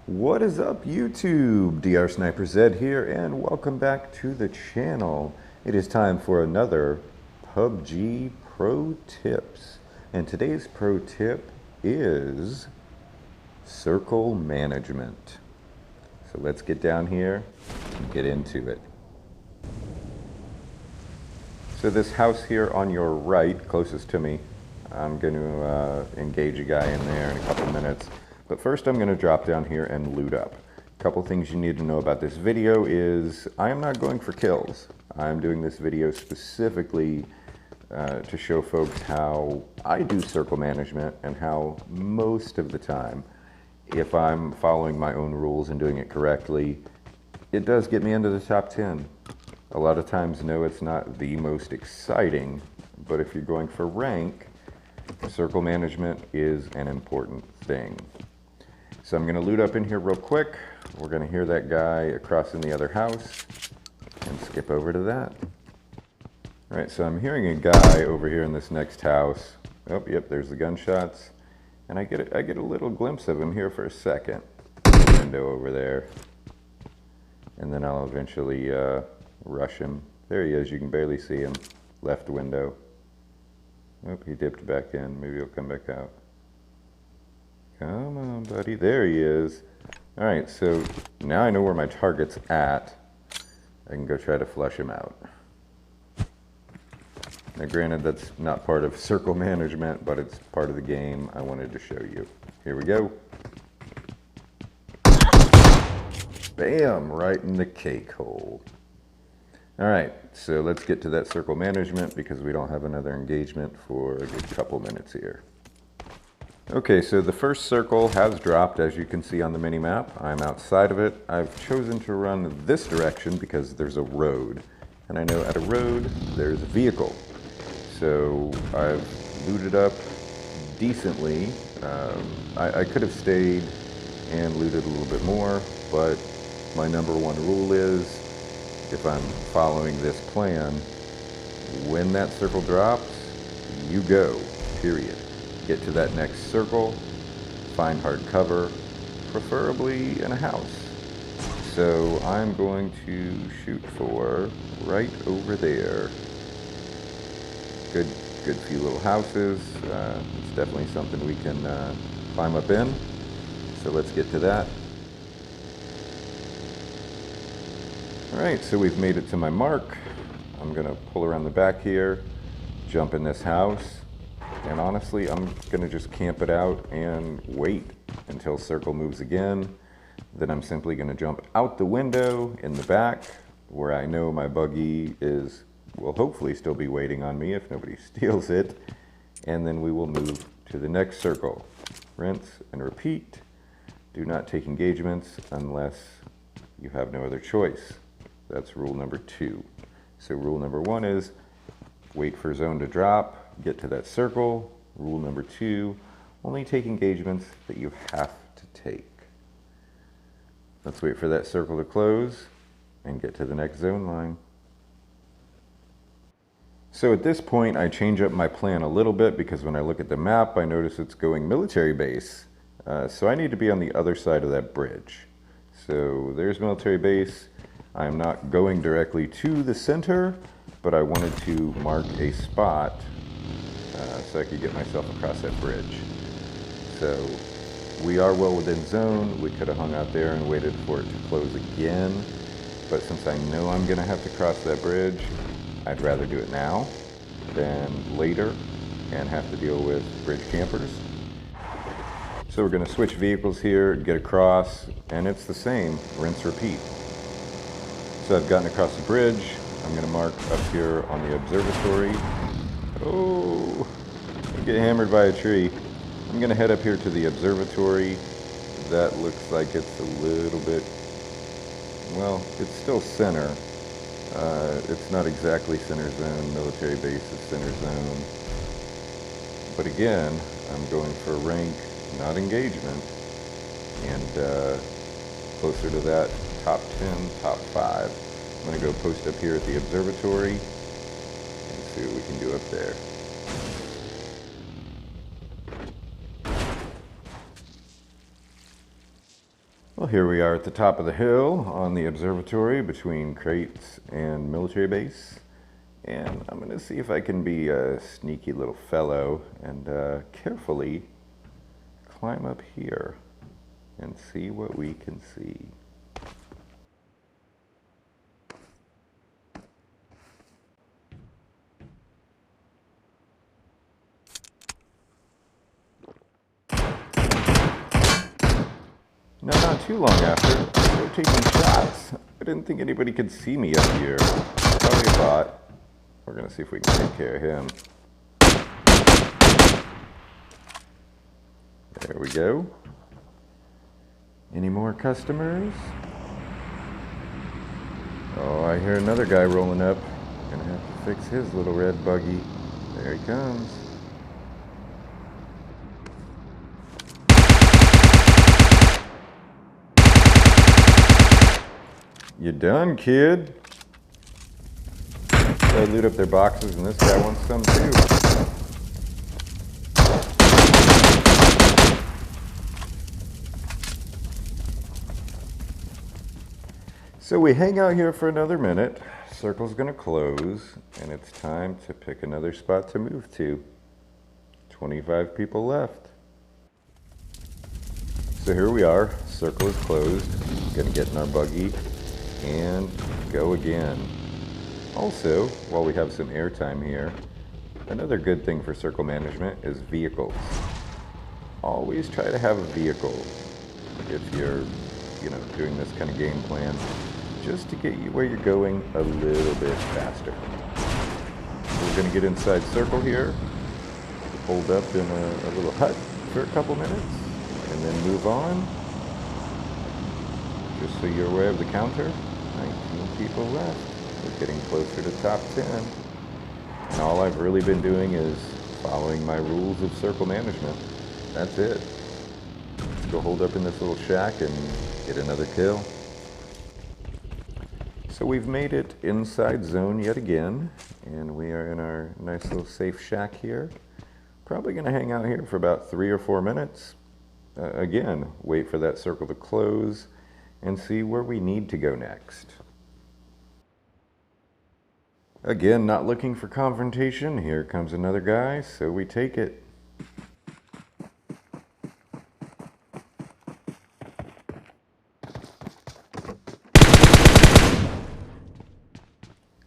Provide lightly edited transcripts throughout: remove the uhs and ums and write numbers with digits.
What is up, YouTube? DR Sniper Z here, and welcome back to the channel. It is time for another PUBG Pro Tips. And today's pro tip is circle management. So let's get down here and get into it. So this house here on your right, closest to me, I'm going to engage a guy in there in a couple minutes. But first I'm going to drop down here and loot up. A couple things you need to know about this video is I am not going for kills. I'm doing this video specifically to show folks how I do circle management and how most of the time, if I'm following my own rules and doing it correctly, it does get me into the top 10. A lot of times, no, it's not the most exciting, but if you're going for rank, circle management is an important thing. So I'm going to loot up in here real quick. We're going to hear that guy across in the other house and skip over to that. All right, so I'm hearing a guy over here in this next house. Oh, yep, there's the gunshots. And I get a little glimpse of him here for a second. Window over there. And then I'll eventually rush him. There he is, you can barely see him. Left window. Oh, he dipped back in. Maybe he'll come back out. Come on, buddy. There he is. All right, so now I know where my target's at. I can go try to flush him out. Now, granted, that's not part of circle management, but it's part of the game I wanted to show you. Here we go. Bam! Right in the cake hole. All right, so let's get to that circle management because we don't have another engagement for a good couple minutes here. Okay, so the first circle has dropped, as you can see on the mini-map. I'm outside of it. I've chosen to run this direction because there's a road. And I know at a road, there's a vehicle. So I've looted up decently. I could have stayed and looted a little bit more, but my number one rule is, if I'm following this plan, when that circle drops, you go, period. Get to that next circle, find hard cover, preferably in a house. So I'm going to shoot for right over there. Good few little houses. It's definitely something we can climb up in. So let's get to that. All right, so we've made it to my mark. I'm gonna pull around the back here, jump in this house. And honestly, I'm going to just camp it out and wait until circle moves again. Then I'm simply going to jump out the window in the back where I know my buggy will hopefully still be waiting on me if nobody steals it. And then we will move to the next circle. Rinse and repeat. Do not take engagements unless you have no other choice. That's rule number 2. So rule number 1 is wait for zone to drop. Get to that circle. Rule number 2, only take engagements that you have to take. Let's wait for that circle to close and get to the next zone line. So at this point, I change up my plan a little bit because when I look at the map, I notice it's going military base. So I need to be on the other side of that bridge. So there's military base. I'm not going directly to the center, but I wanted to mark a spot so I could get myself across that bridge. So we are well within zone. We could have hung out there and waited for it to close again. But since I know I'm gonna have to cross that bridge, I'd rather do it now than later and have to deal with bridge campers. So we're gonna switch vehicles here, get across, and it's the same, rinse, repeat. So I've gotten across the bridge. I'm gonna mark up here on the observatory. Oh, I get hammered by a tree. I'm gonna head up here to the observatory. That looks like it's a little bit, well, it's still center. It's not exactly center zone. Military base is center zone. But again, I'm going for rank, not engagement. And closer to that top 10, top 5. I'm gonna go post up here at the observatory and see what we can do up there. Well, here we are at the top of the hill on the observatory between crates and military base. And I'm going to see if I can be a sneaky little fellow and carefully climb up here and see what we can see. Now, not too long after, they're taking shots. I didn't think anybody could see me up here. Probably a bot. We're going to see if we can take care of him. There we go. Any more customers? Oh, I hear another guy rolling up. Gonna have to fix his little red buggy. There he comes. You done, kid? They loot up their boxes and this guy wants some too. So we hang out here for another minute. Circle's gonna close and it's time to pick another spot to move to. 25 people left. So here we are, circle is closed. Gonna get in our buggy and go again. Also, while we have some airtime here, another good thing for circle management is vehicles. Always try to have a vehicle if you're, doing this kind of game plan, just to get you where you're going a little bit faster. We're gonna get inside circle here, hold up in a little hut for a couple minutes, and then move on. Just so you're aware of the counter, 19 people left. We're getting closer to top 10. And all I've really been doing is following my rules of circle management. That's it. Let's go hold up in this little shack and get another kill. So we've made it inside zone yet again, and we are in our nice little safe shack here. Probably gonna hang out here for about 3 or 4 minutes. Again, wait for that circle to close and see where we need to go next. Again, not looking for confrontation. Here comes another guy, so we take it.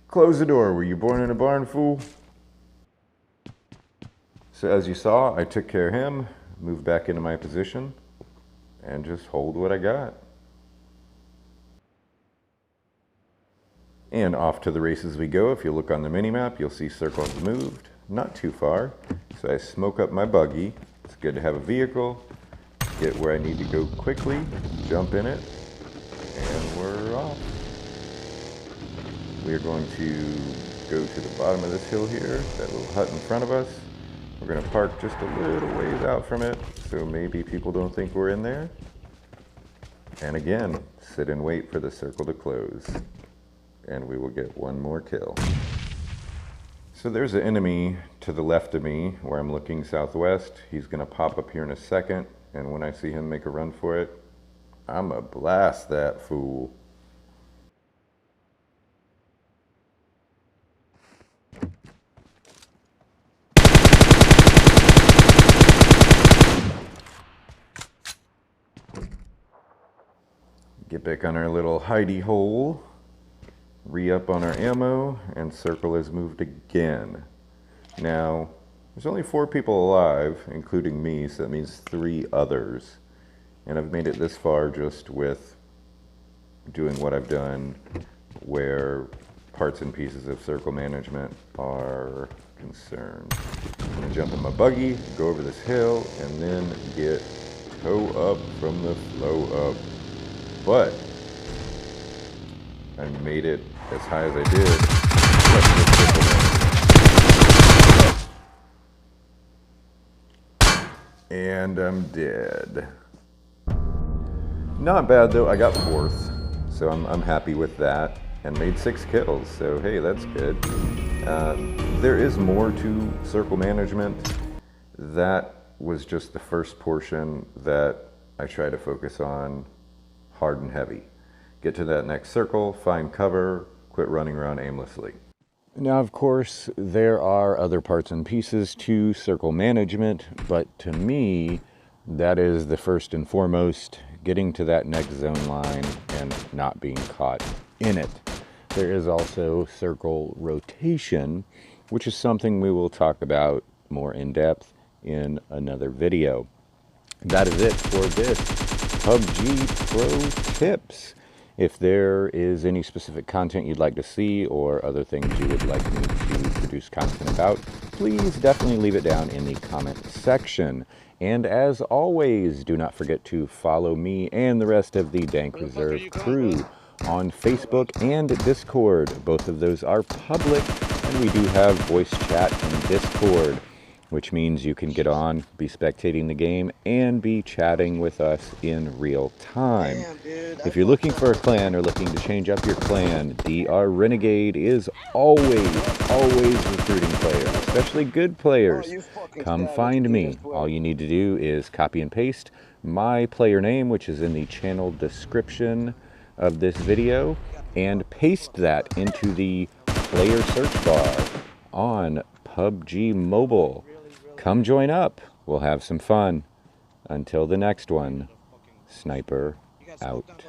Close the door. Were you born in a barn, fool? So as you saw, I took care of him, moved back into my position, and just hold what I got. And off to the races we go. If you look on the mini-map, you'll see circles moved, not too far. So I smoke up my buggy. It's good to have a vehicle, get where I need to go quickly, jump in it, and we're off. We are going to go to the bottom of this hill here, that little hut in front of us. We're gonna park just a little ways out from it, so maybe people don't think we're in there. And again, sit and wait for the circle to close. And we will get one more kill. So there's an enemy to the left of me where I'm looking southwest. He's gonna pop up here in a second, and when I see him make a run for it, I'ma blast that fool. Get back on our little hidey hole. Re-up on our ammo, and circle has moved again. Now, there's only 4 people alive, including me, so that means 3 others. And I've made it this far just with doing what I've done, where parts and pieces of circle management are concerned. I'm gonna jump in my buggy, go over this hill, and then get toe up from the flow up. But I made it as high as I did. And I'm dead. Not bad though, I got 4th, so I'm happy with that, and made 6 kills, so hey, that's good. There is more to circle management. That was just the first portion that I try to focus on hard and heavy. Get to that next circle, find cover, quit running around aimlessly. Now, of course, there are other parts and pieces to circle management, but to me, that is the first and foremost, getting to that next zone line and not being caught in it. There is also circle rotation, which is something we will talk about more in depth in another video. That is it for this PUBG Pro Tips. If there is any specific content you'd like to see or other things you would like me to produce content about, please definitely leave it down in the comment section. And as always, do not forget to follow me and the rest of the Dank Reserve crew on Facebook and Discord. Both of those are public, and we do have voice chat in Discord, which means you can get on, be spectating the game, and be chatting with us in real time. Damn, dude, if you're looking for a clan or looking to change up your clan, DR Renegade is always recruiting players, especially good players. Come find me. All you need to do is copy and paste my player name, which is in the channel description of this video, and paste that into the player search bar on PUBG Mobile. Come join up. We'll have some fun. Until the next one, Sniper out.